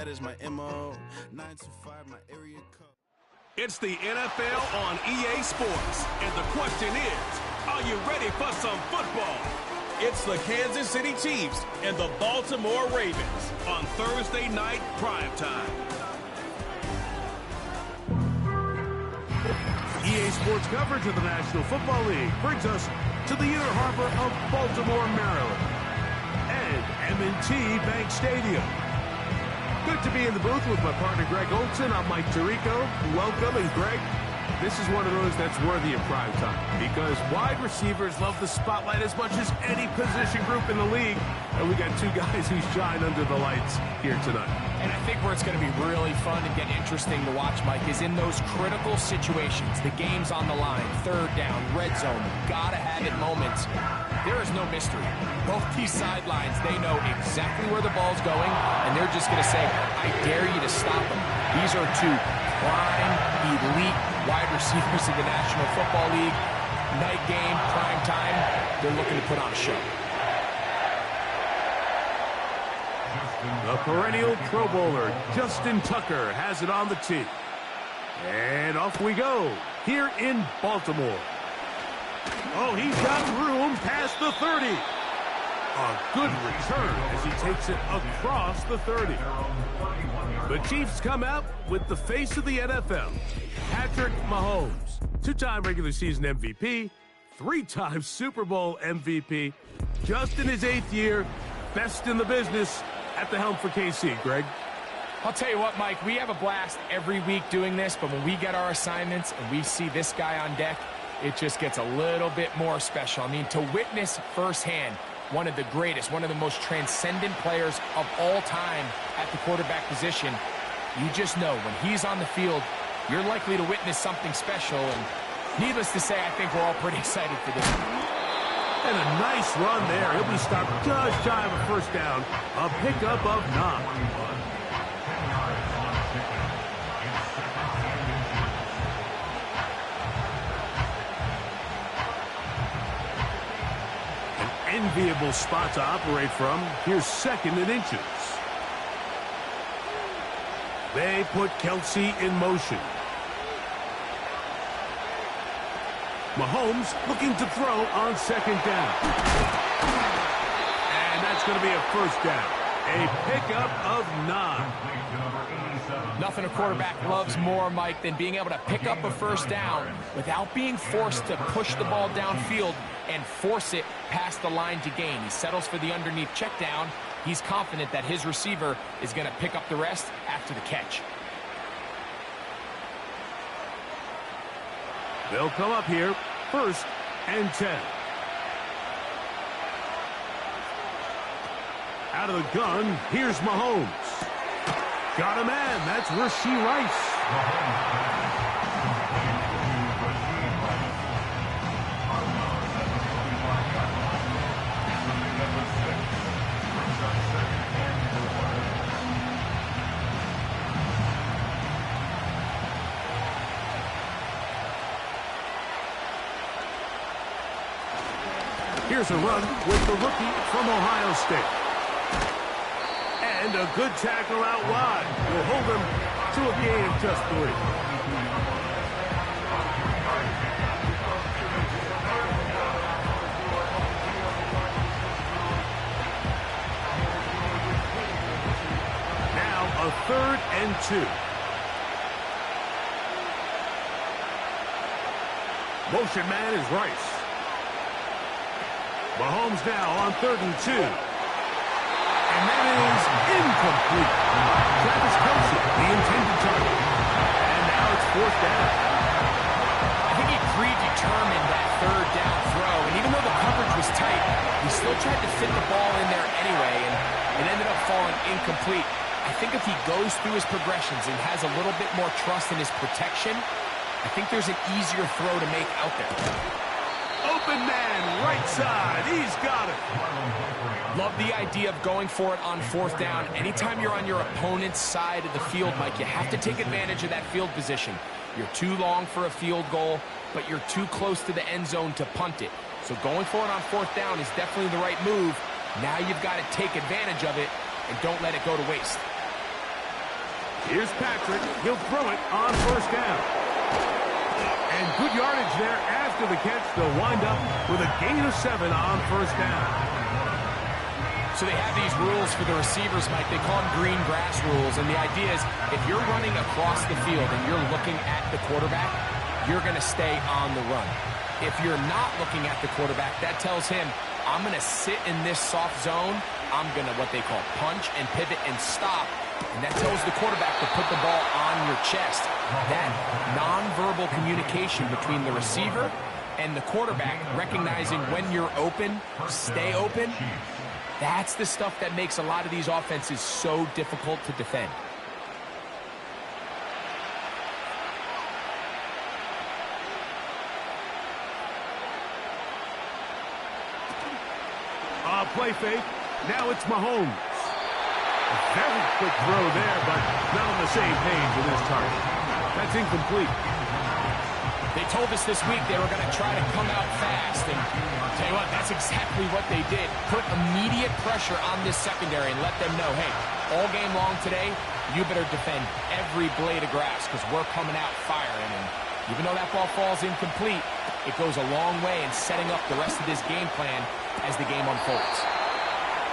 that is my MO. 925, my area code. It's the NFL on EA Sports, and the question is, are you ready for some football? It's the Kansas City Chiefs and the Baltimore Ravens on Thursday night primetime. EA Sports coverage of the National Football League brings us to the inner harbor of Baltimore, Maryland, and M&T Bank Stadium. Good to be in the booth with my partner Greg Olson. I'm Mike Tirico. Welcome, and Greg, this is one of those that's worthy of prime time because wide receivers love the spotlight as much as any position group in the league, and we got two guys who shine under the lights here tonight. And I think where it's going to be really fun and get interesting to watch, Mike, is in those critical situations. The game's on the line, third down, red zone, gotta have it moments. There is no mystery. Both these sidelines, they know exactly where the ball's going, and they're just going to say, I dare you to stop them. These are two prime, elite wide receivers in the National Football League. Night game, prime time, they're looking to put on a show. The perennial Pro Bowler, Justin Tucker, has it on the tee. And off we go, here in Baltimore. Oh, he's got room past the 30. A good return as he takes it across the 30. The Chiefs come out with the face of the NFL, Patrick Mahomes, two-time regular season MVP, three-time Super Bowl MVP, just in his 8th year, best in the business at the helm for KC. Greg? I'll tell you what, Mike, we have a blast every week doing this, but when we get our assignments and we see this guy on deck, it just gets a little bit more special. I mean, to witness firsthand one of the greatest, one of the most transcendent players of all time at the quarterback position, you just know when he's on the field, you're likely to witness something special. And needless to say, I think we're all pretty excited for this. And a nice run there. He'll be stopped just shy of a first down. A pickup of 9. Enviable spot to operate from. Here's 2nd and inches. They put Kelsey in motion. Mahomes looking to throw on 2nd down. And that's going to be a first down. A pickup of 9. Nothing a quarterback loves more, Mike, than being able to pick up a first down without being forced to push the ball downfield and force it past the line to gain. He settles for the underneath check down. He's confident that his receiver is going to pick up the rest after the catch. They'll come up here, 1st and 10. Out of the gun, here's Mahomes. Got a man, that's Rashee Rice. Here's a run with the rookie from Ohio State. And a good tackle out wide will hold him to a gain of just 3. Now a 3rd and 2. Motion man is Rice. Mahomes now on 3rd and 2. And that is incomplete. Travis Kelsey, the intended target. And now it's 4th down. I think he predetermined that 3rd down throw. And even though the coverage was tight, he still tried to fit the ball in there anyway. And it ended up falling incomplete. I think if he goes through his progressions and has a little bit more trust in his protection, I think there's an easier throw to make out there. Open man, right side. He's got it. Love the idea of going for it on 4th down. Anytime you're on your opponent's side of the field, Mike, you have to take advantage of that field position. You're too long for a field goal, but you're too close to the end zone to punt it. So going for it on 4th down is definitely the right move. Now you've got to take advantage of it and don't let it go to waste. Here's Patrick. He'll throw it on first down. And good yardage there after the catch. They'll wind up with a gain of 7 on first down. So they have these rules for the receivers, Mike. They call them green grass rules. And the idea is if you're running across the field and you're looking at the quarterback, you're going to stay on the run. If you're not looking at the quarterback, that tells him, I'm going to sit in this soft zone. I'm going to what they call punch and pivot and stop. And that tells the quarterback to put the ball on your chest. That nonverbal communication between the receiver and the quarterback, recognizing when you're open, stay open, that's the stuff that makes a lot of these offenses so difficult to defend. Play fake. Now it's Mahomes. A very quick throw there, but not on the same page with his target. That's incomplete. They told us this week they were going to try to come out fast, and I'll tell you what, that's exactly what they did. Put immediate pressure on this secondary and let them know, hey, all game long today, you better defend every blade of grass because we're coming out firing. And even though that ball falls incomplete, it goes a long way in setting up the rest of this game plan as the game unfolds.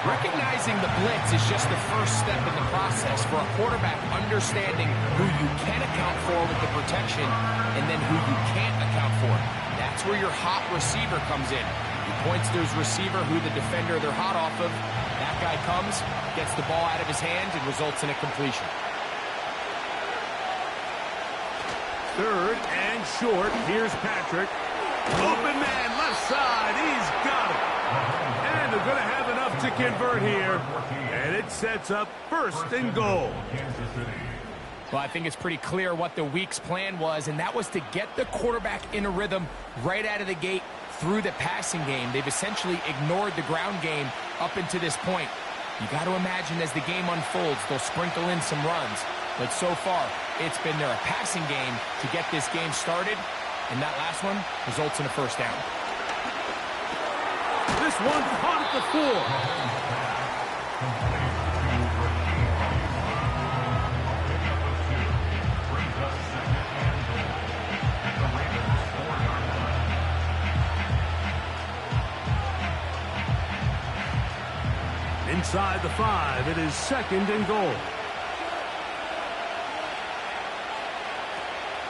Recognizing the blitz is just the first step in the process for a quarterback understanding who you can account for with the protection and then who you can't account for. That's where your hot receiver comes in. He points to his receiver who the defender they're hot off of. That guy comes, gets the ball out of his hands, and results in a completion. Third and short. Here's Patrick. Open man, left side. He's got it. And they're going to have enough to convert here. And it sets up first and goal. Well, I think it's pretty clear what the week's plan was, and that was to get the quarterback in a rhythm right out of the gate through the passing game. They've essentially ignored the ground game up until this point. You got to imagine as the game unfolds, they'll sprinkle in some runs. But so far, it's been their passing game to get this game started, and that last one results in a first down. This one caught at the 4. Inside the 5, it is second and goal.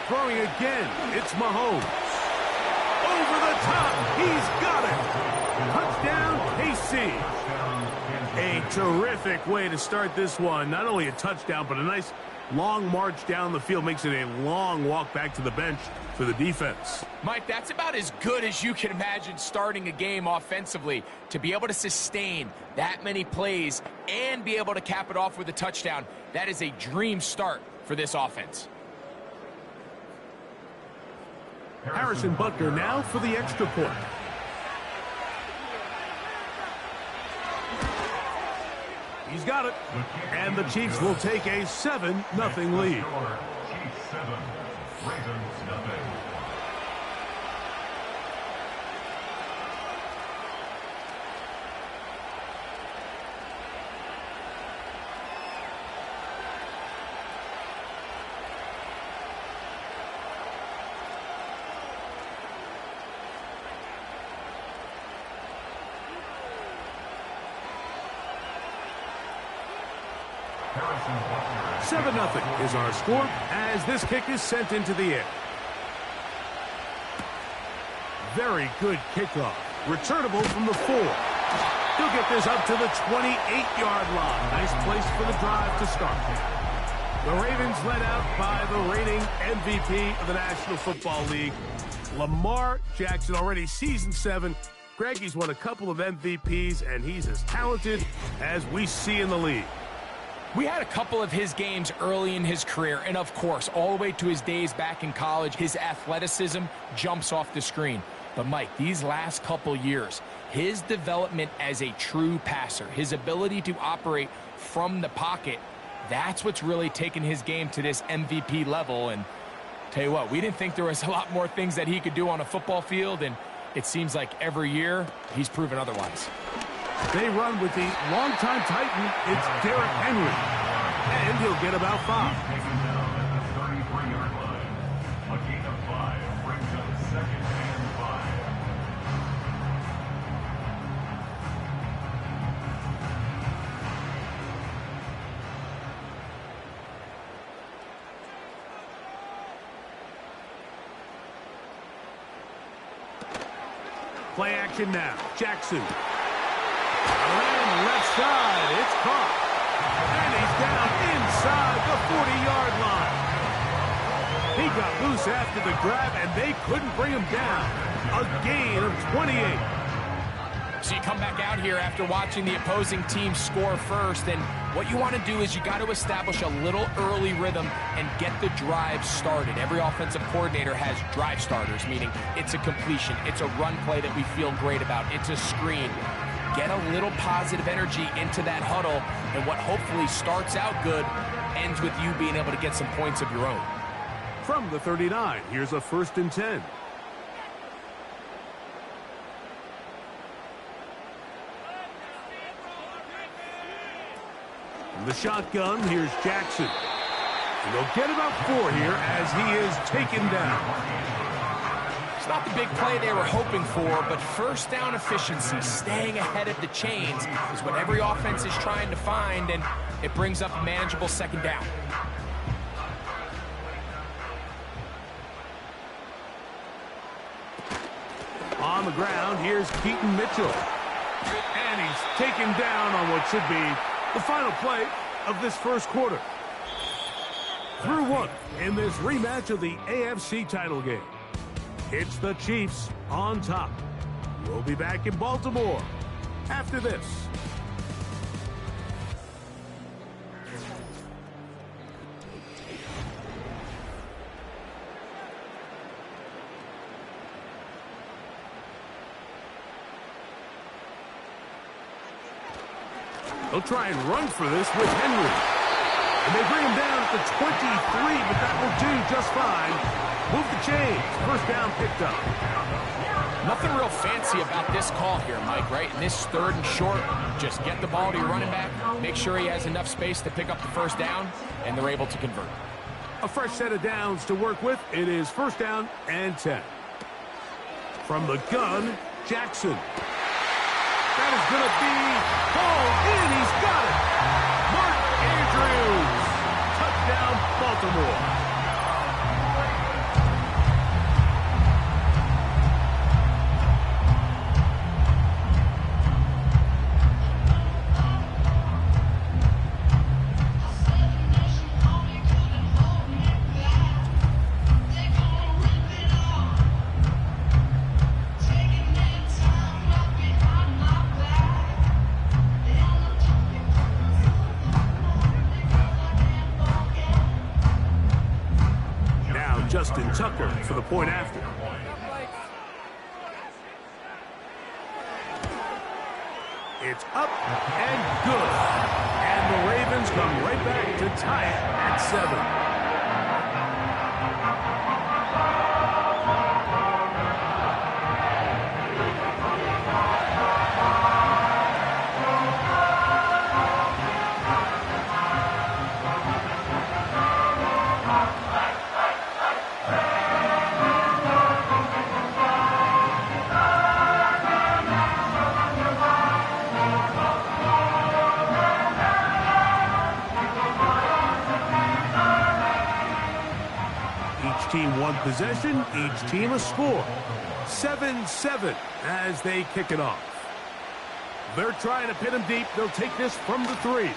Throwing again, it's Mahomes. Over the top, he's got it. Touchdown, KC. A terrific way to start this one. Not only a touchdown, but a nice long march down the field. Makes it a long walk back to the bench for the defense. Mike, that's about as good as you can imagine starting a game offensively. To be able to sustain that many plays and be able to cap it off with a touchdown, that is a dream start for this offense. Harrison Butker now for the extra point. He's got it. And the Chiefs will take a 7-0 lead. Chiefs 7, Ravens nothing. Harrison Butker. 7-0 is our score as this kick is sent into the air. Very good kickoff. Returnable from the 4. He'll get this up to the 28-yard line. Nice place for the drive to start. The Ravens led out by the reigning MVP of the National Football League, Lamar Jackson, already season 7. Greg, he's won a couple of MVPs, and he's as talented as we see in the league. We had a couple of his games early in his career, and of course, all the way to his days back in college, his athleticism jumps off the screen. But Mike, these last couple years, his development as a true passer, his ability to operate from the pocket, that's what's really taken his game to this MVP level. And tell you what, we didn't think there was a lot more things that he could do on a football field, and it seems like every year he's proven otherwise. They run with the longtime Titan. It's Derrick Henry. And he'll get about 5. Taken down at the 33-yard line. A gain of 5 brings up 2nd and 5. Play action now. Jackson. Around the left side. It's caught. And he's down inside the 40-yard line. He got loose after the grab, and they couldn't bring him down. A gain of 28. So you come back out here after watching the opposing team score first, and what you want to do is you got to establish a little early rhythm and get the drive started. Every offensive coordinator has drive starters, meaning it's a completion, it's a run play that we feel great about, it's a screen. Get a little positive energy into that huddle, and what hopefully starts out good ends with you being able to get some points of your own. From the 39, here's a 1st and 10. From the shotgun, here's Jackson. And they'll get about 4 here as he is taken down. It's not the big play they were hoping for, but first down efficiency, staying ahead of the chains, is what every offense is trying to find, and it brings up a manageable 2nd down. On the ground, here's Keaton Mitchell. And he's taken down on what should be the final play of this first quarter. Through 1 in this rematch of the AFC title game. It's the Chiefs on top. We'll be back in Baltimore after this. They'll try and run for this with Henry. And they bring him down at the 23, but that will do just fine. Move the chains. First down picked up. Nothing real fancy about this call here, Mike, right? In this 3rd and short, just get the ball to your running back, make sure he has enough space to pick up the first down, and they're able to convert. A fresh set of downs to work with. It is 1st down and 10. From the gun, Jackson. That is going to be hauled in. He's got it. Mark Andrews. Touchdown, Baltimore. Tucker for the point after. It's up and good. And the Ravens come right back to tie it at 7. Team one possession, each team a score. 7-7 as they kick it off. They're trying to pin him deep. They'll take this from the 3.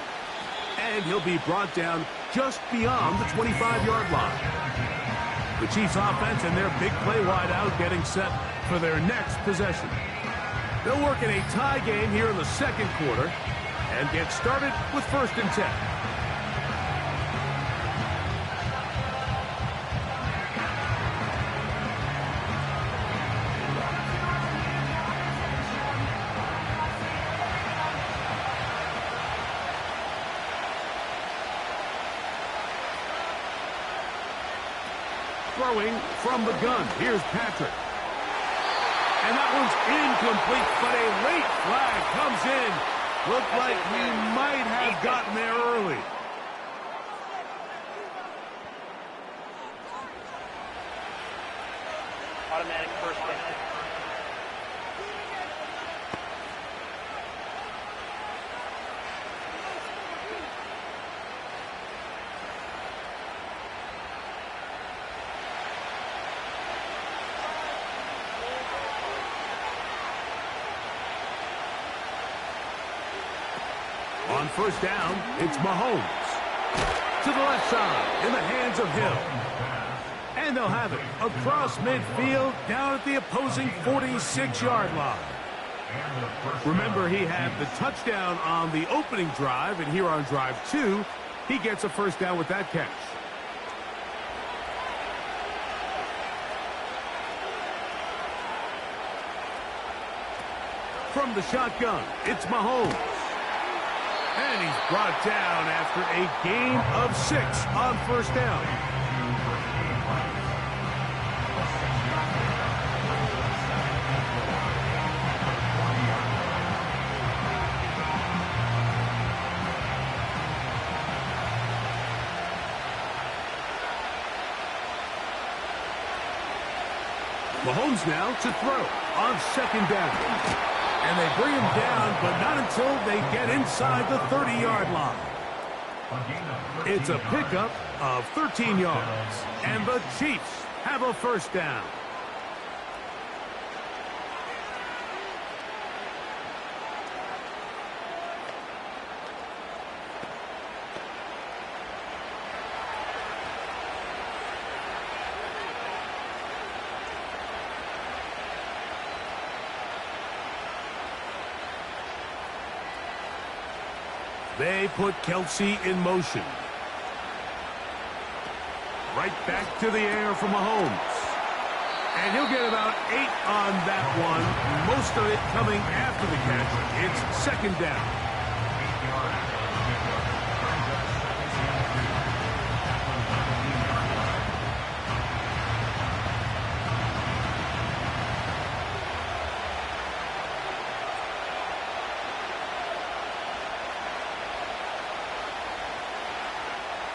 And he'll be brought down just beyond the 25-yard line. The Chiefs offense and their big play wide out getting set for their next possession. They'll work in a tie game here in the 2nd quarter and get started with 1st and 10. Throwing from the gun. Here's Patrick. And that one's incomplete, but a late flag comes in. Looked like we might have gotten there early. automatic first down. On first down, it's Mahomes. To the left side, in the hands of Hill. And they'll have it across midfield, down at the opposing 46-yard line. Remember, he had the touchdown on the opening drive, and here on drive 2, he gets a first down with that catch. From the shotgun, it's Mahomes. And he's brought down after a gain of 6 on first down. Mahomes now to throw on second down. And they bring him down, but not until they get inside the 30-yard line. It's a pickup of 13 yards, and the Chiefs have a first down. They put Kelsey in motion. Right back to the air for Mahomes. And he'll get about 8 on that one. Most of it coming after the catch. It's second down.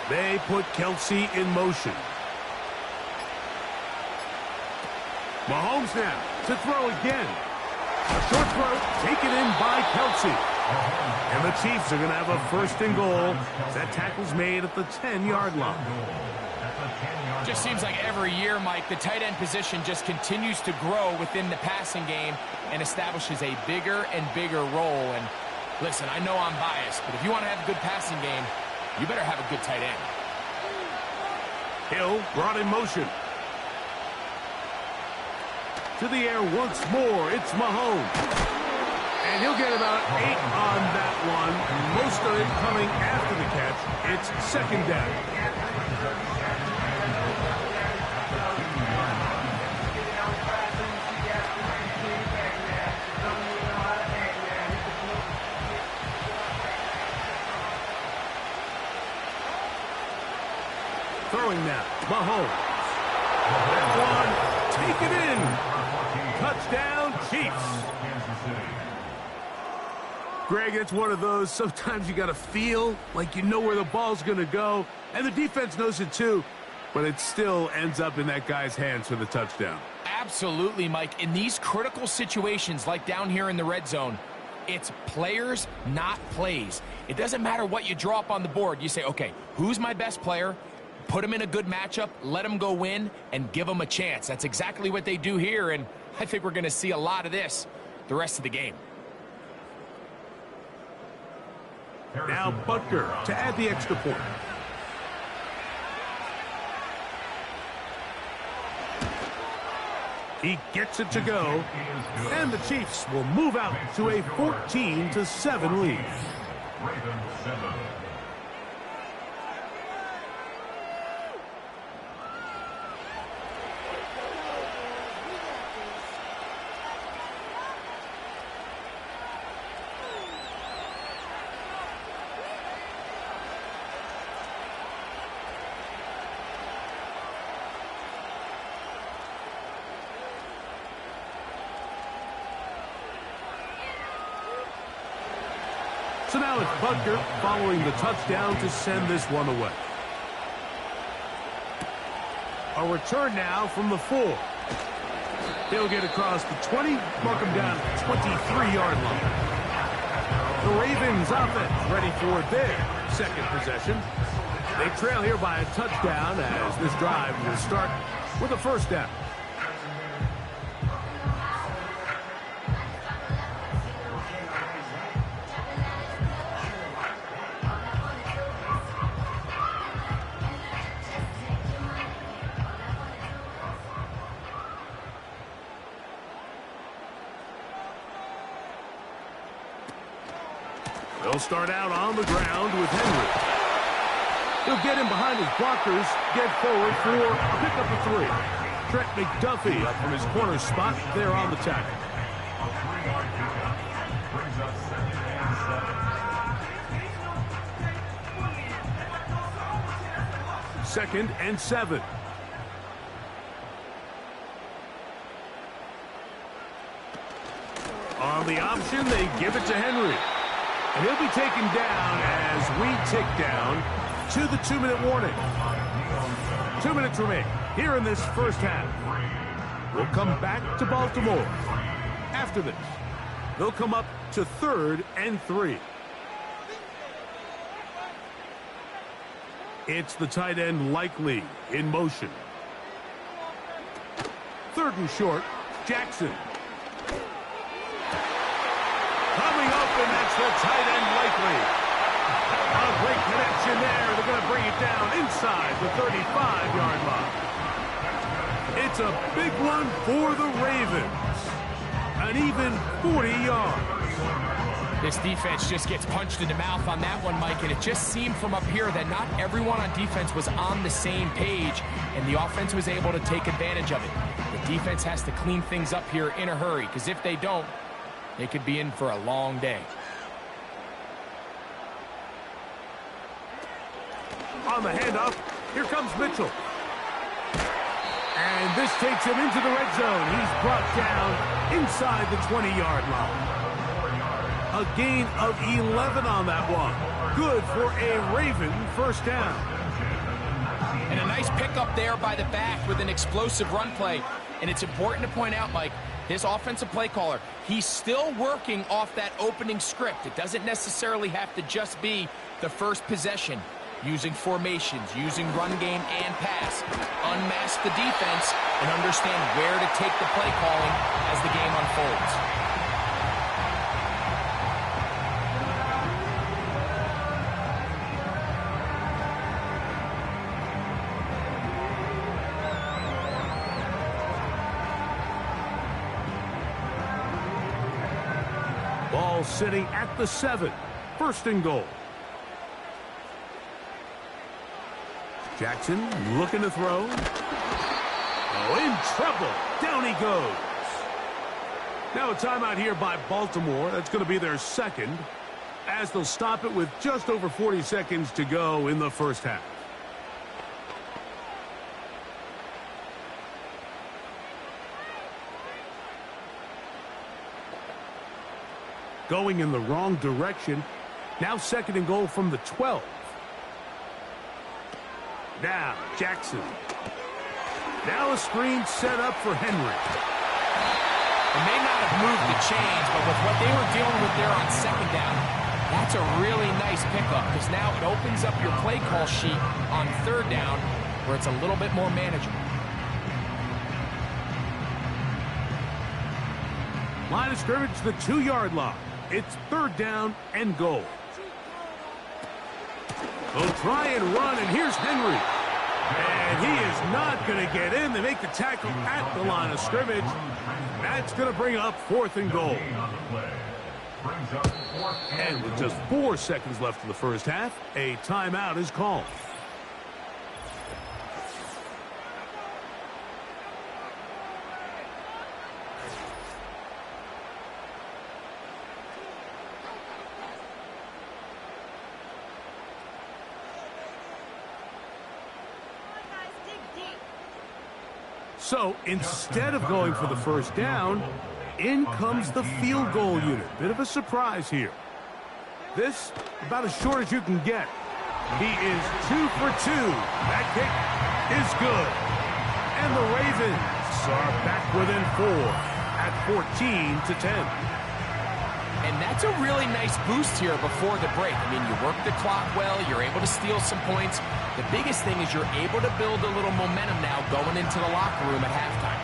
They put Kelsey in motion. Mahomes now to throw again. A short throw taken in by Kelsey. And the Chiefs are going to have a first and goal. That tackle's made at the 10-yard line. Just seems like every year, Mike, the tight end position just continues to grow within the passing game and establishes a bigger and bigger role. And listen, I know I'm biased, but if you want to have a good passing game, you better have a good tight end. Hill brought in motion. To the air once more, it's Mahomes. And he'll get about 8 on that one. Most of it coming after the catch. It's second down. Throwing now, Mahomes. That one, take it in. Touchdown, Chiefs. Greg, it's one of those, sometimes you got to feel like you know where the ball's going to go, and the defense knows it too, but it still ends up in that guy's hands for the touchdown. Absolutely, Mike. In these critical situations, like down here in the red zone, it's players, not plays. It doesn't matter what you draw up on the board. You say, okay, who's my best player? Put him in a good matchup, let him go win, and give him a chance. That's exactly what they do here, and I think we're going to see a lot of this the rest of the game. Now Butker to add the extra point. He gets it to go, and the Chiefs will move out to a 14-7 lead. Ravens 7. So now it's Butker following the touchdown to send this one away. A return now from the 4. He'll get across the 20, mark him down at the 23-yard line. The Ravens offense ready for their second possession. They trail here by a touchdown as this drive will start with a first down. They'll start out on the ground with Henry. He'll get him behind his blockers, get forward for a pickup of 3. Trent McDuffie up from his corner spot there on the tackle. A 3-yard pickup brings up 2nd and 7. 2nd and 7. On the option, they give it to Henry. And he'll be taken down as we tick down to the 2-minute warning. 2 minutes remain here in this first half. We'll come back to Baltimore. After this, they'll come up to 3rd and 3. It's the tight end Likely in motion. 3rd and short, Jackson. Coming open, that's the tight end Likely. A great connection there. They're going to bring it down inside the 35-yard line. It's a big one for the Ravens. An even 40 yards. This defense just gets punched in the mouth on that one, Mike, and it just seemed from up here that not everyone on defense was on the same page, and the offense was able to take advantage of it. The defense has to clean things up here in a hurry, because if they don't, they could be in for a long day. On the handoff, here comes Mitchell. And this takes him into the red zone. He's brought down inside the 20-yard line. A gain of 11 on that one. Good for a Raven first down. And a nice pickup there by the back with an explosive run play. And it's important to point out, Mike, this offensive play caller, he's still working off that opening script. It doesn't necessarily have to just be the first possession. Using formations, using run game and pass. Unmask the defense and understand where to take the play calling as the game unfolds. Ball sitting at the 7. 1st and goal. Jackson looking to throw. Oh, in trouble. Down he goes. Now a timeout here by Baltimore. That's going to be their 2nd, as they'll stop it with just over 40 seconds to go in the first half. Going in the wrong direction. Now 2nd and goal from the 12. Now, Jackson. Now a screen set up for Henry. It may not have moved the chains, but with what they were dealing with there on 2nd down, that's a really nice pickup, because now it opens up your play call sheet on 3rd down where it's a little bit more manageable. Line of scrimmage, the 2-yard line. It's 3rd down and goal. They'll try and run, and here's Henry. And he is not going to get in. They make the tackle at the line of scrimmage. That's going to bring up 4th and goal. And with just 4 seconds left in the first half, a timeout is called. So instead of going for the first down, in comes the field goal unit. Bit of a surprise here. This about as short as you can get. He is 2 for 2. That kick is good. And the Ravens Chiefs are back within 4 at 14-10. And that's a really nice boost here before the break. I mean, you work the clock well, you're able to steal some points. The biggest thing is you're able to build a little momentum now going into the locker room at halftime.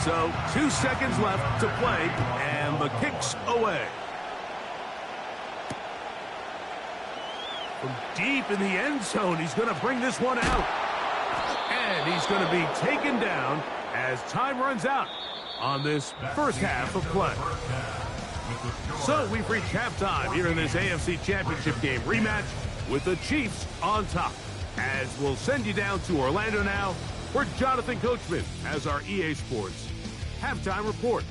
So 2 seconds left to play, and the kick's away. From deep in the end zone, he's going to bring this one out. And he's going to be taken down as time runs out on this first half of play. So we've reached halftime here in this AFC Championship game rematch with the Chiefs on top. As we'll send you down to Orlando now for Jonathan Coachman as our EA Sports halftime report.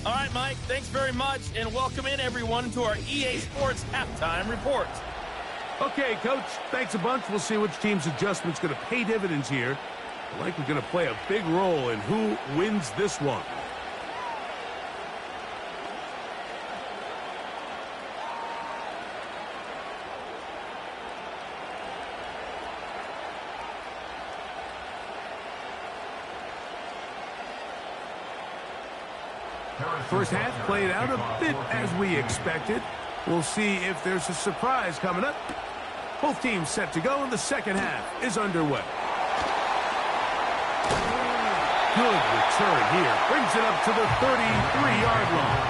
All right, Mike, thanks very much, and welcome in everyone to our EA Sports halftime report. Okay, Coach, thanks a bunch. We'll see which team's adjustment's going to pay dividends here. I like we're going to play a big role in who wins this one. First half played out a bit as we expected. We'll see if there's a surprise coming up. Both teams set to go, and the second half is underway. Good return here. Brings it up to the 33-yard line.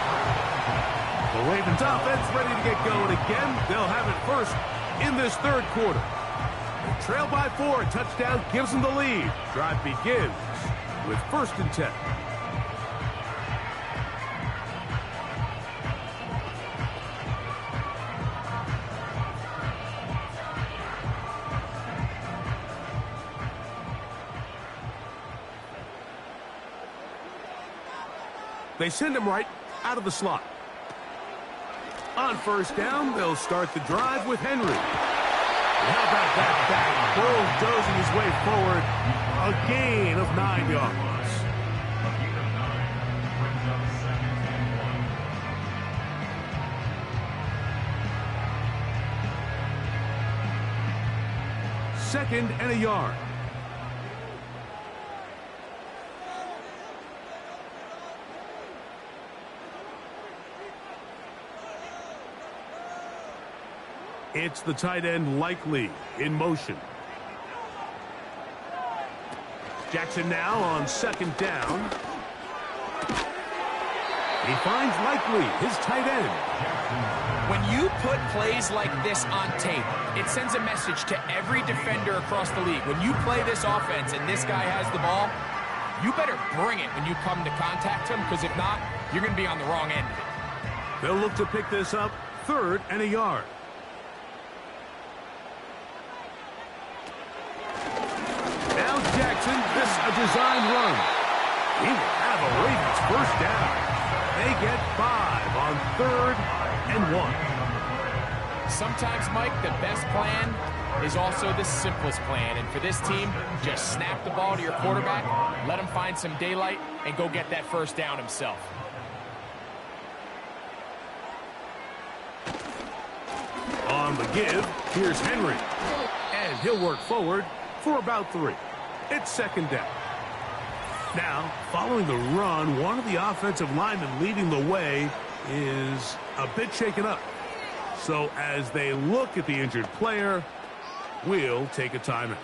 The Ravens offense ready to get going again. They'll have it first in this third quarter. They trail by 4. Touchdown gives them the lead. Drive begins with 1st and 10. They send him right out of the slot. On 1st down, they'll start the drive with Henry. How about that back? Bulldozing his way forward. A gain of 9 yards. A gain of 9 brings up 2nd and 1. 2nd and a yard. It's the tight end Likely in motion. Jackson now on 2nd down. He finds Likely, his tight end. When you put plays like this on tape, it sends a message to every defender across the league. When you play this offense and this guy has the ball, you better bring it when you come to contact him, because if not, you're going to be on the wrong end of it. They'll look to pick this up 3rd and a yard. Jackson, this a design run. He will have a Ravens 1st down. They get 5 on 3rd and 1. Sometimes, Mike, the best plan is also the simplest plan. And for this team, just snap the ball to your quarterback, let him find some daylight, and go get that 1st down himself. On the give, here's Henry. And he'll work forward for about 3. It's 2nd down. Now, following the run, one of the offensive linemen leading the way is a bit shaken up. So as they look at the injured player, we'll take a timeout.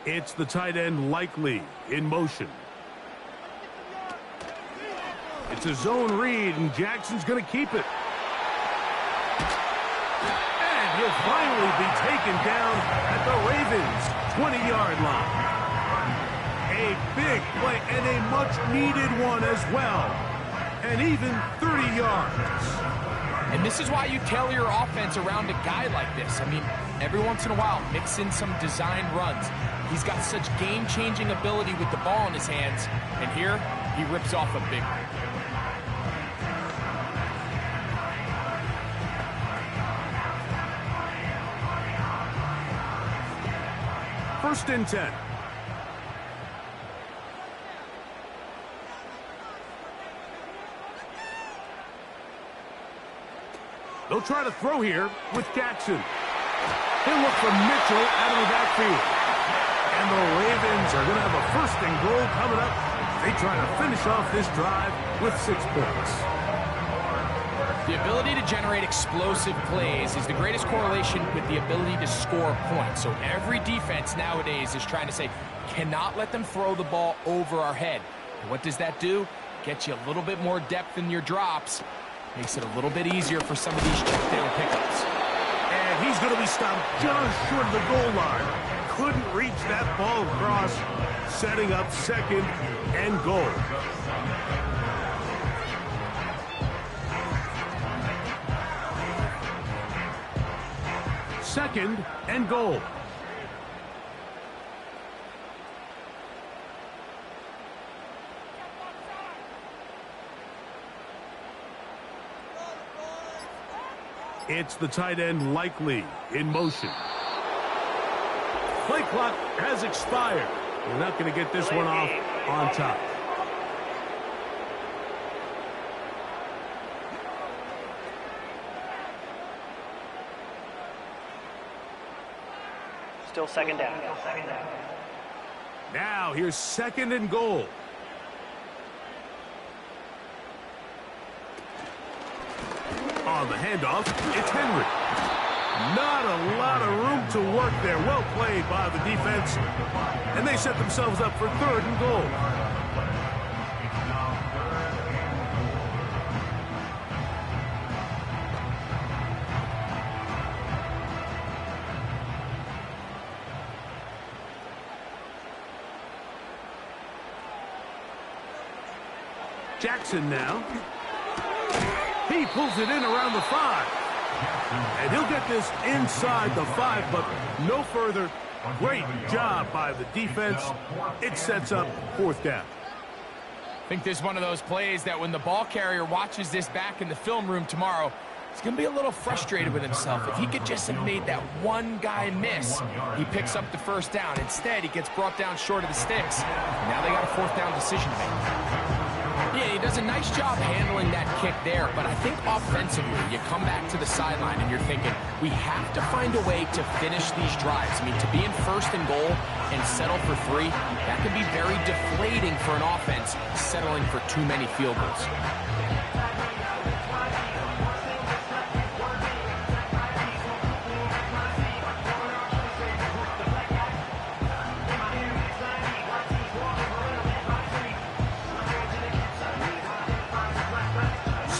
It's the tight end Likely in motion. It's a zone read, and Jackson's going to keep it. And he'll finally be taken down at the Ravens' 20-yard line. A big play and a much-needed one as well. And even 30 yards. And this is why you tailor your offense around a guy like this. I mean, every once in a while, mix in some design runs. He's got such game-changing ability with the ball in his hands. And here, he rips off a big one. First and 10. They'll try to throw here with Jackson. He'll look for Mitchell out of the backfield. And the Ravens are going to have a first and goal coming up. They try to finish off this drive with 6 points. The ability to generate explosive plays is the greatest correlation with the ability to score points. So every defense nowadays is trying to say, cannot let them throw the ball over our head. And what does that do? Gets you a little bit more depth in your drops. Makes it a little bit easier for some of these check down pickups. And he's going to be stopped just short of the goal line. Couldn't reach that ball across, setting up second and goal. Second and goal. It's the tight end Likely in motion. Play clock has expired. We're not going to get this one off on top. Still second down. Now here's second and goal. On the handoff, it's Henry. Not a lot of room to work there. Well played by the defense. And they set themselves up for third and goal. Jackson now. He pulls it in around the 5. And he'll get this inside the 5, but no further. Great job by the defense. It sets up fourth down. I think this is one of those plays that when the ball carrier watches this back in the film room tomorrow, he's going to be a little frustrated with himself. If he could just have made that one guy miss, he picks up the first down. Instead, he gets brought down short of the sticks. Now they got a fourth down decision to make. Yeah, he does a nice job handling that kick there, but I think offensively, you come back to the sideline and you're thinking, we have to find a way to finish these drives. I mean, to be in first and goal and settle for 3, that can be very deflating for an offense, settling for too many field goals.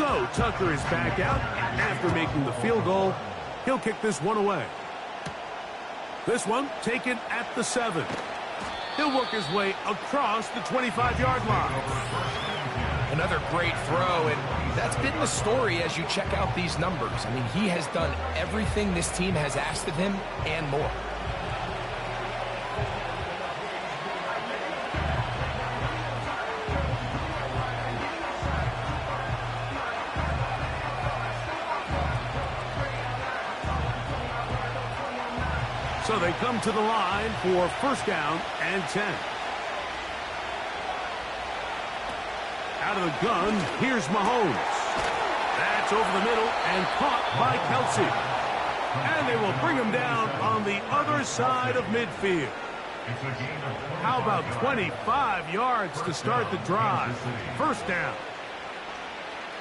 So Tucker is back out after making the field goal. He'll kick this one away. This one taken at the 7. He'll work his way across the 25-yard line. Another great throw, and that's been the story as you check out these numbers. I mean, he has done everything this team has asked of him and more. So they come to the line for first down and 10. Out of the gun, here's Mahomes. That's over the middle and caught by Kelsey. And they will bring him down on the other side of midfield. How about 25 yards to start the drive? First down.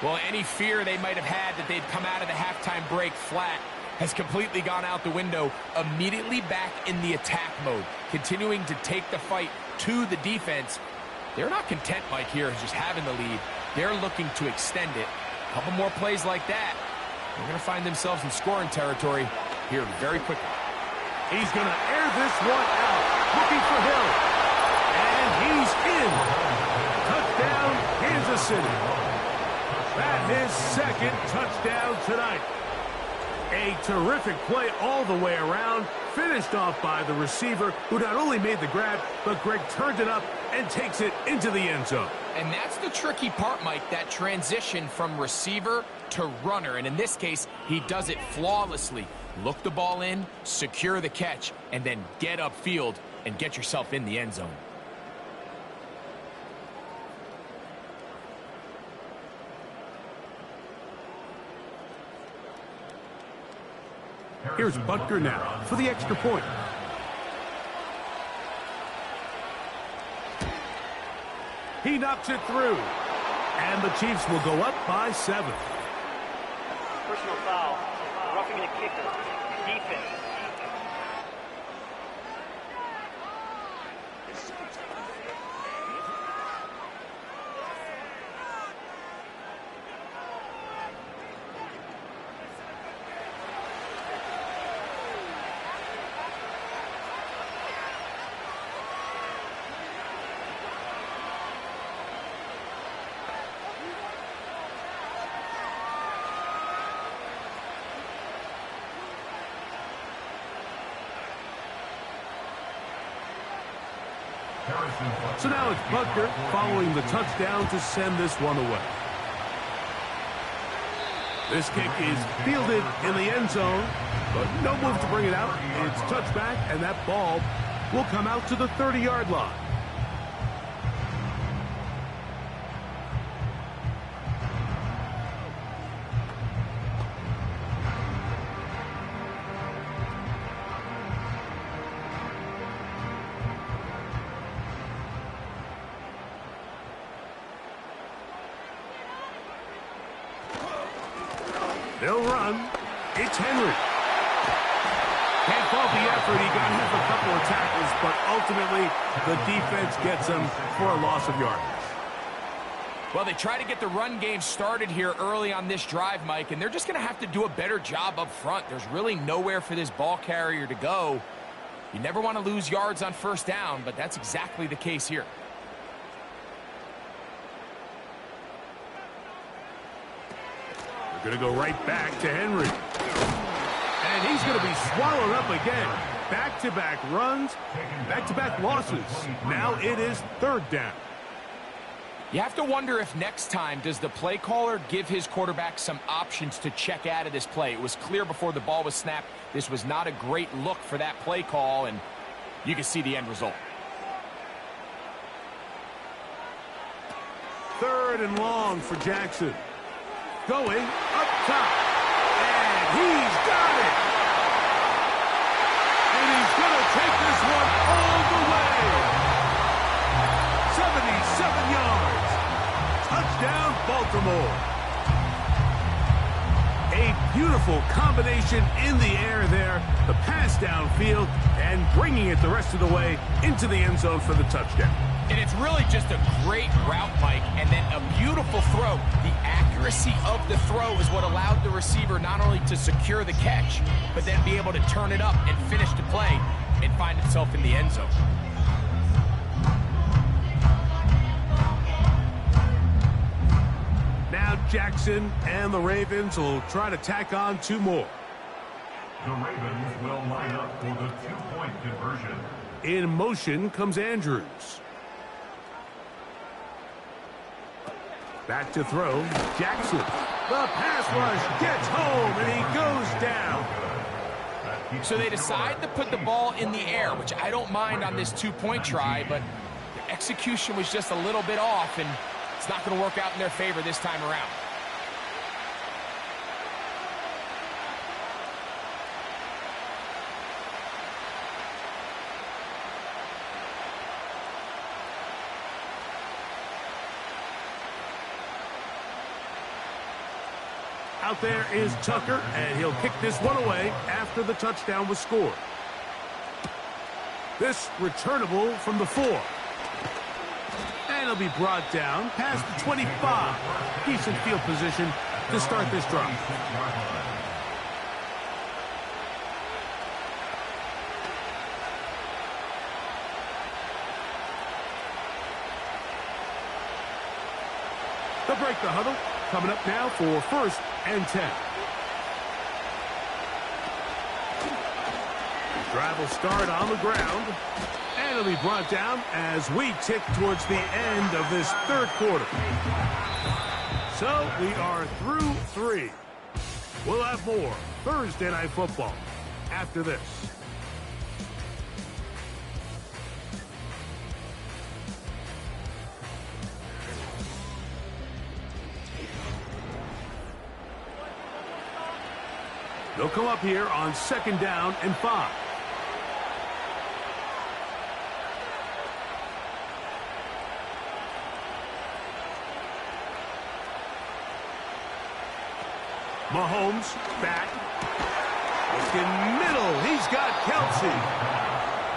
Well, any fear they might have had that they'd come out of the halftime break flat has completely gone out the window. Immediately back in the attack mode, continuing to take the fight to the defense. They're not content, Mike, here just having the lead. They're looking to extend it. A couple more plays like that, they're going to find themselves in scoring territory here very quickly. He's going to air this one out, looking for Hill. And he's in. Touchdown, Kansas City. And his second touchdown tonight. A terrific play all the way around, finished off by the receiver, who not only made the grab, but Greg turned it up and takes it into the end zone. And that's the tricky part, Mike, that transition from receiver to runner. And in this case, he does it flawlessly. Look the ball in, secure the catch, and then get upfield and get yourself in the end zone. Here's Butker now for the extra point. He knocks it through. And the Chiefs will go up by 7. Personal foul. Roughing the kicker. Defense. So now it's Butker following the touchdown to send this one away. This kick is fielded in the end zone, but no move to bring it out. It's touchback, and that ball will come out to the 30-yard line. They'll run. It's Henry. Can't fault the effort. He got hit for a couple of tackles, but ultimately the defense gets him for a loss of yardage. Well, they try to get the run game started here early on this drive, Mike, and they're just going to have to do a better job up front. There's really nowhere for this ball carrier to go. You never want to lose yards on first down, but that's exactly the case here. Going to go right back to Henry. And he's going to be swallowed up again. Back-to-back runs, back-to-back losses. Now it is 3rd down. You have to wonder if next time does the play caller give his quarterback some options to check out of this play. It was clear before the ball was snapped this was not a great look for that play call, and you can see the end result. 3rd and long for Jackson. Going up top. And he's got it. And he's going to take this one all the way. 77 yards. Touchdown, Baltimore. A beautiful combination in the air there. The pass downfield and bringing it the rest of the way into the end zone for the touchdown. And it's really just a great route, Mike, and then a beautiful throw. The accuracy of the throw is what allowed the receiver not only to secure the catch, but then be able to turn it up and finish the play and find himself in the end zone. Now Jackson and the Ravens will try to tack on 2 more. The Ravens will line up for the 2-point conversion. In motion comes Andrews. Back to throw, Jackson. The pass rush gets home, and he goes down. So they decide to put the ball in the air, which I don't mind on this 2-point try, but the execution was just a little bit off, and it's not going to work out in their favor this time around. Out there is Tucker, and he'll kick this one away after the touchdown was scored. This returnable from the 4. And it'll be brought down past the 25. Decent field position to start this drive. They'll break the huddle. coming up now for 1st and 10. Drive will start on the ground, and it'll be brought down as we tick towards the end of this 3rd quarter. So we are through 3. We'll have more Thursday Night Football after this. They'll come up here on 2nd down and 5. Mahomes back. Looking middle. He's got Kelsey.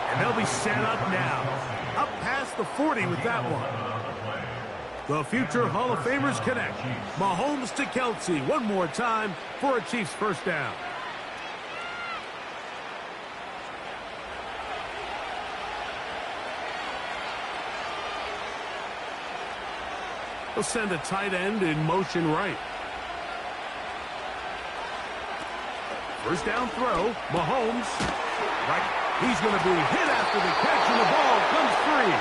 And they'll be set up now. Up past the 40 with that one. The future Hall of Famers connect. Mahomes to Kelsey one more time for a Chiefs 1st down. They'll send a tight end in motion right. 1st down throw. Mahomes. Right. He's going to be hit after the catch, and the ball comes free.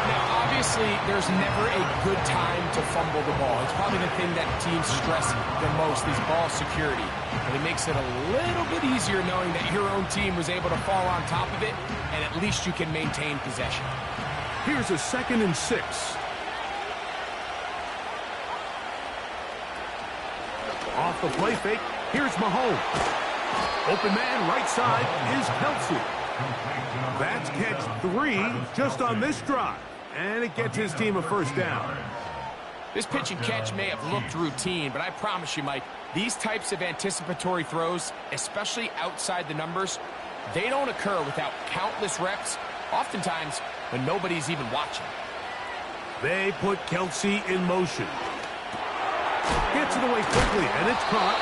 Now, obviously, there's never a good time to fumble the ball. It's probably the thing that teams stress the most is ball security. And it makes it a little bit easier knowing that your own team was able to fall on top of it, and at least you can maintain possession. Here's a 2nd and 6. Off the play fake, here's Mahomes. Open man, right side, is Kelsey. That's catch 3 just on this drive. And it gets his team a 1st down. This pitch and catch may have looked routine, but I promise you, Mike, these types of anticipatory throws, especially outside the numbers, they don't occur without countless reps, oftentimes when nobody's even watching. They put Kelsey in motion. Gets it away quickly, and it's caught.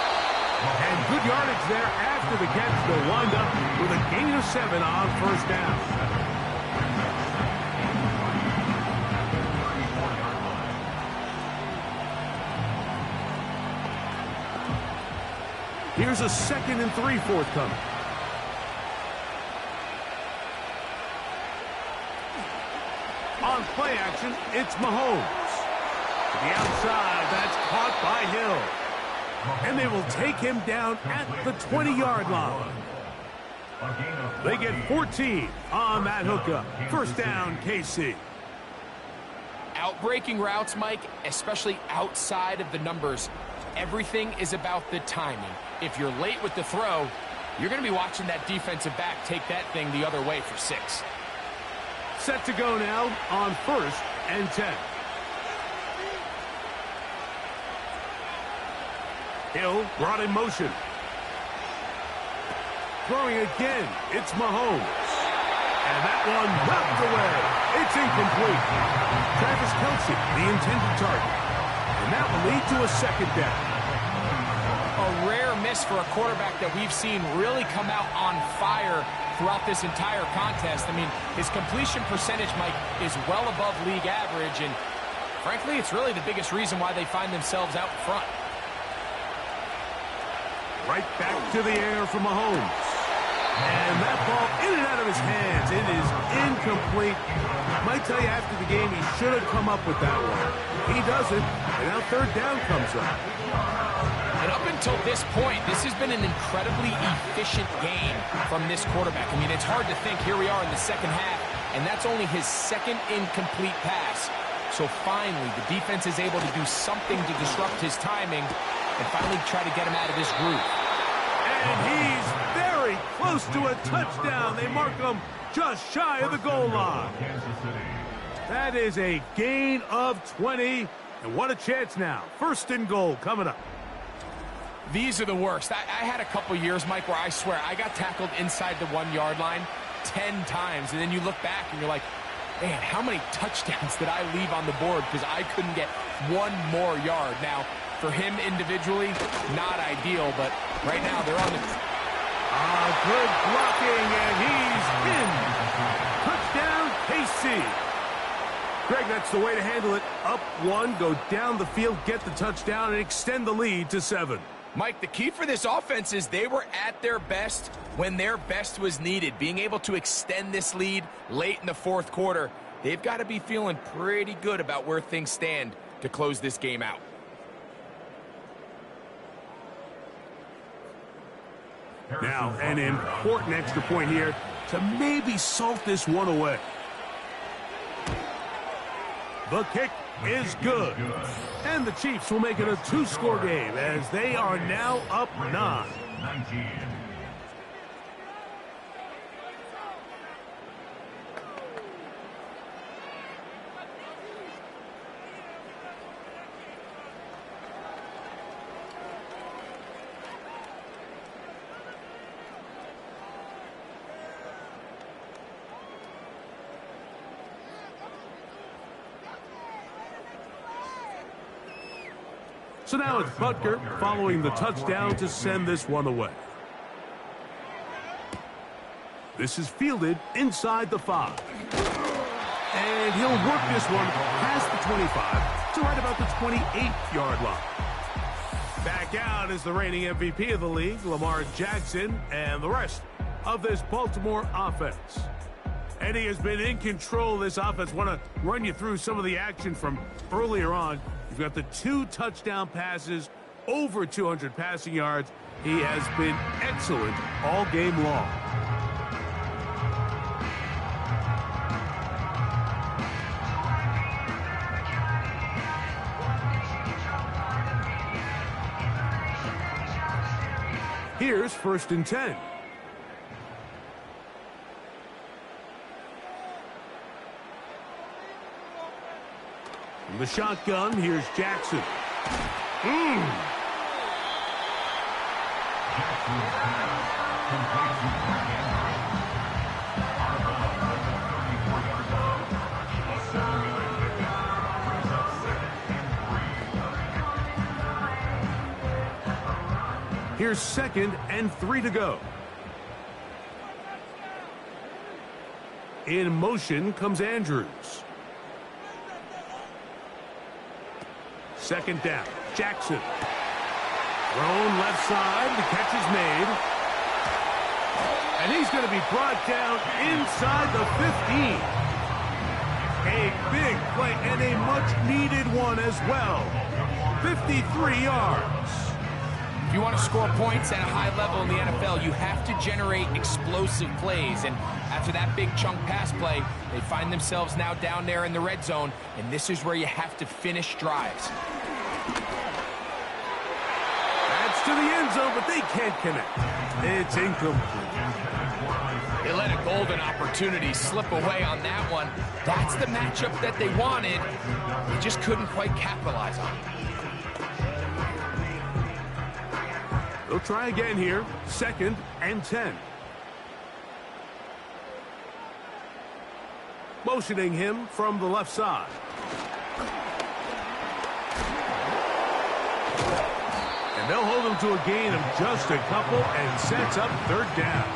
And good yardage there after the catch. They'll wind up with a gain of 7 on 1st down. Here's a 2nd and 3 forthcoming. On play action, it's Mahomes. To the outside, that's caught by Hill. And they will take him down at the 20-yard line. They get 14 on that hookup. 1st down, KC. Outbreaking routes, Mike, especially outside of the numbers, everything is about the timing. If you're late with the throw, you're going to be watching that defensive back take that thing the other way for 6. Set to go now on 1st and 10. Hill brought in motion. Throwing again, it's Mahomes. And that one knocked away. It's incomplete. Travis Kelsey, the intended target. And that will lead to a 2nd down. A rare miss for a quarterback that we've seen really come out on fire throughout this entire contest. I mean, his completion percentage, Mike, is well above league average. And frankly, it's really the biggest reason why they find themselves out front. Right back to the air for Mahomes. And that ball in and out of his hands. It is incomplete. Might tell you after the game he should have come up with that one. He doesn't, and now 3rd down comes up. And up until this point, this has been an incredibly efficient game from this quarterback. I mean, it's hard to think here we are in the 2nd half, and that's only his 2nd incomplete pass. So finally, the defense is able to do something to disrupt his timing and finally try to get him out of this groove. And he's very close to a touchdown. They mark him just shy of the goal line. That is a gain of 20. And what a chance now. 1st and goal coming up. These are the worst. I had a couple years, Mike, where I swear I got tackled inside the 1-yard line 10 times. And then you look back and you're like, man, how many touchdowns did I leave on the board because I couldn't get one more yard? Now, for him individually, not ideal, but right now they're on the... Good blocking, and he's in. Touchdown, KC. Greg, that's the way to handle it. Up one, go down the field, get the touchdown, and extend the lead to 7. Mike, the key for this offense is they were at their best when their best was needed. Being able to extend this lead late in the fourth quarter, they've got to be feeling pretty good about where things stand to close this game out. Now, an important extra point here to maybe salt this one away. The kick is good. And the Chiefs will make it a 2-score game as they are now up 9. 19. So now it's Butker following the touchdown to send this one away. This is fielded inside the 5. And he'll work this one past the 25 to right about the 28-yard line. Back out is the reigning MVP of the league, Lamar Jackson, and the rest of this Baltimore offense. And he has been in control of this offense. Want to run you through some of the action from earlier on. You've got the 2 touchdown passes, over 200 passing yards. He has been excellent all game long. Here's 1st and 10. From the shotgun, here's Jackson. Here's 2nd and 3 to go. In motion comes Andrews. 2nd down. Jackson. Thrown left side. The catch is made. And he's going to be brought down inside the 15. A big play and a much-needed one as well. 53 yards. If you want to score points at a high level in the NFL, you have to generate explosive plays. And after that big chunk pass play, they find themselves now down there in the red zone, and this is where you have to finish drives. That's to the end zone, but they can't connect. It's incomplete. They let a golden opportunity slip away on that one. That's the matchup that they wanted. They just couldn't quite capitalize on it. They'll try again here. 2nd and 10. Motioning him from the left side. And they'll hold him to a gain of just a couple and sets up 3rd down.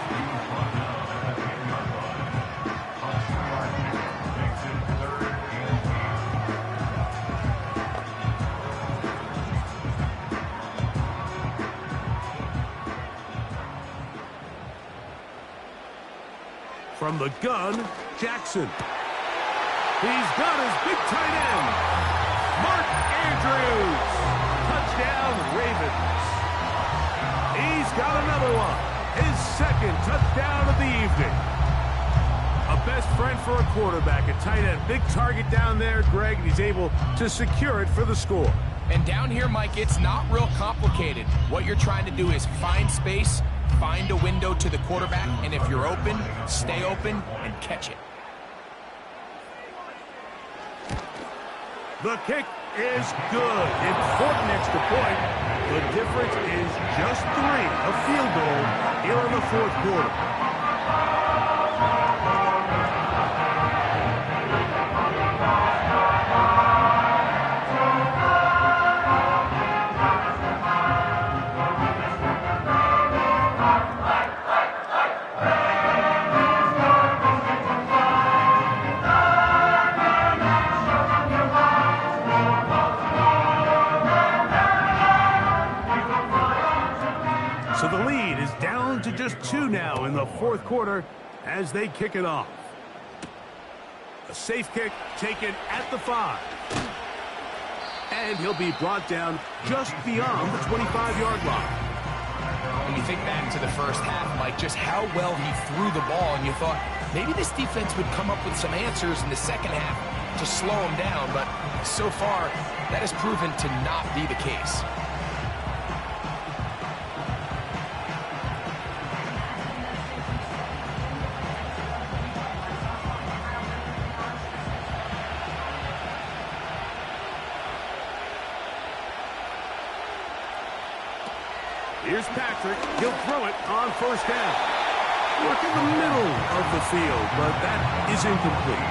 From the gun, Jackson. He's got his big tight end, Mark Andrews. Touchdown, Ravens. He's got another one. His 2nd touchdown of the evening. A best friend for a quarterback, a tight end. Big target down there, Greg, and he's able to secure it for the score. And down here, Mike, it's not real complicated. What you're trying to do is find space, find a window to the quarterback, and if you're open, stay open and catch it. The kick is good. Important extra point. The difference is just 3, a field goal here in the 4th quarter. fourth quarter as they kick it off. A safe kick taken at the 5. And he'll be brought down just beyond the 25-yard line. When you think back to the first half, Mike, just how well he threw the ball, and you thought maybe this defense would come up with some answers in the second half to slow him down, but so far, that has proven to not be the case. Here's Patrick. He'll throw it on first down. Work in the middle of the field, but that is incomplete.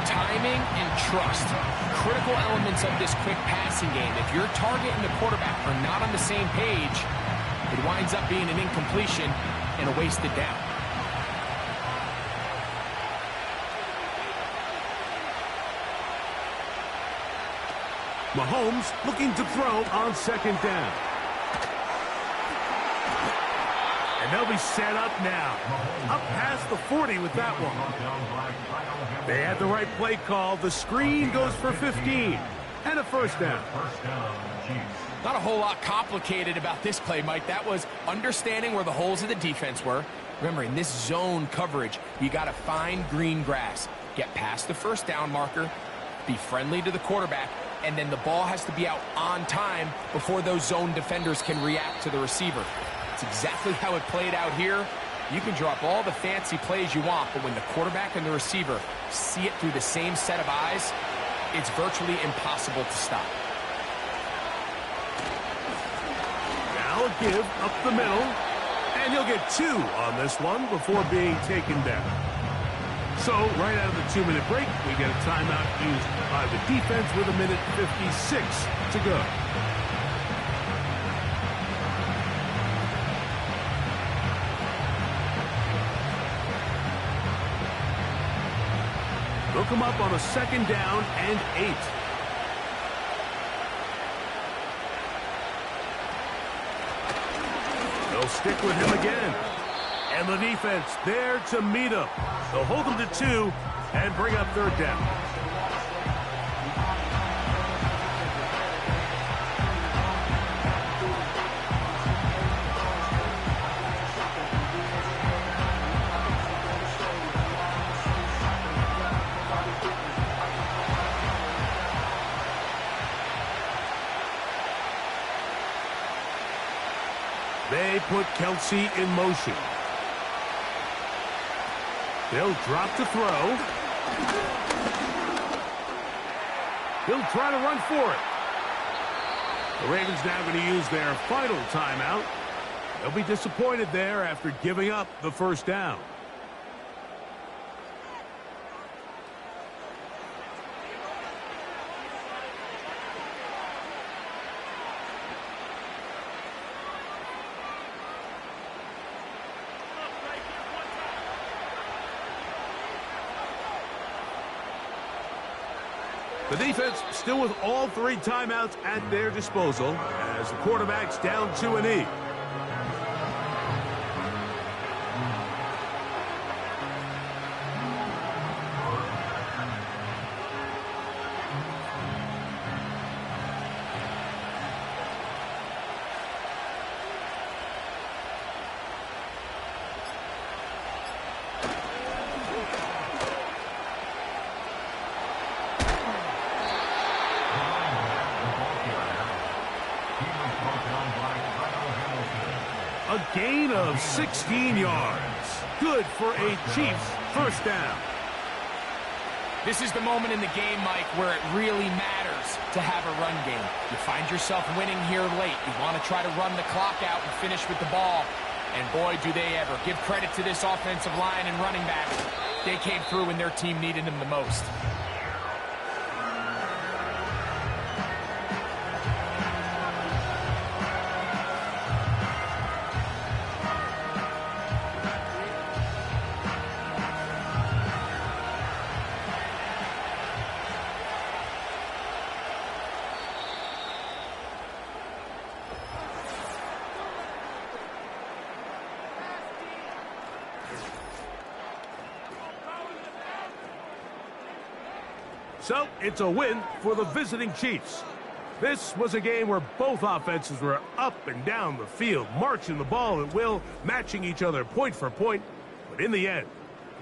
Timing and trust, critical elements of this quick passing game. If your target and the quarterback are not on the same page, it winds up being an incompletion and a wasted down. Mahomes looking to throw on second down. And they'll be set up now. Up past the 40 with that one. They had the right play call. The screen goes for 15. And a first down. Not a whole lot complicated about this play, Mike. That was understanding where the holes of the defense were. Remember, in this zone coverage, you got to find green grass. Get past the first down marker. Be friendly to the quarterback. And then the ball has to be out on time before those zone defenders can react to the receiver. It's exactly how it played out here. You can drop all the fancy plays you want, but when the quarterback and the receiver see it through the same set of eyes, it's virtually impossible to stop. Now a give up the middle, and he'll get 2 on this one before being taken down. So, right out of the 2-minute break, we get a timeout used by the defense with 1:56 to go. They'll come up on a second down and 8. They'll stick with him again. And the defense there to meet him. They'll hold him to 2 and bring up third down. They put Kelsey in motion. They'll drop to throw. He'll try to run for it. The Ravens now going to use their final timeout. They'll be disappointed there after giving up the first down. The defense still with all 3 timeouts at their disposal as the quarterback's down to a knee. A gain of 16 yards. Good for a Chiefs first down. This is the moment in the game, Mike, where it really matters to have a run game. You find yourself winning here late. You want to try to run the clock out and finish with the ball. And boy, do they ever. Give credit to this offensive line and running back. They came through when their team needed them the most. So it's a win for the visiting Chiefs. This was a game where both offenses were up and down the field, marching the ball at will, matching each other point for point. But in the end,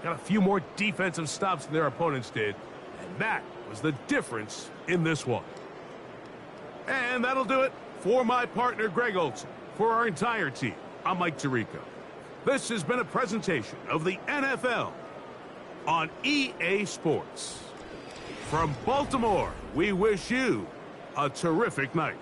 got a few more defensive stops than their opponents did, and that was the difference in this one. And that'll do it for my partner, Greg Olson. For our entire team, I'm Mike Tirico. This has been a presentation of the NFL on EA Sports. From Baltimore, we wish you a terrific night.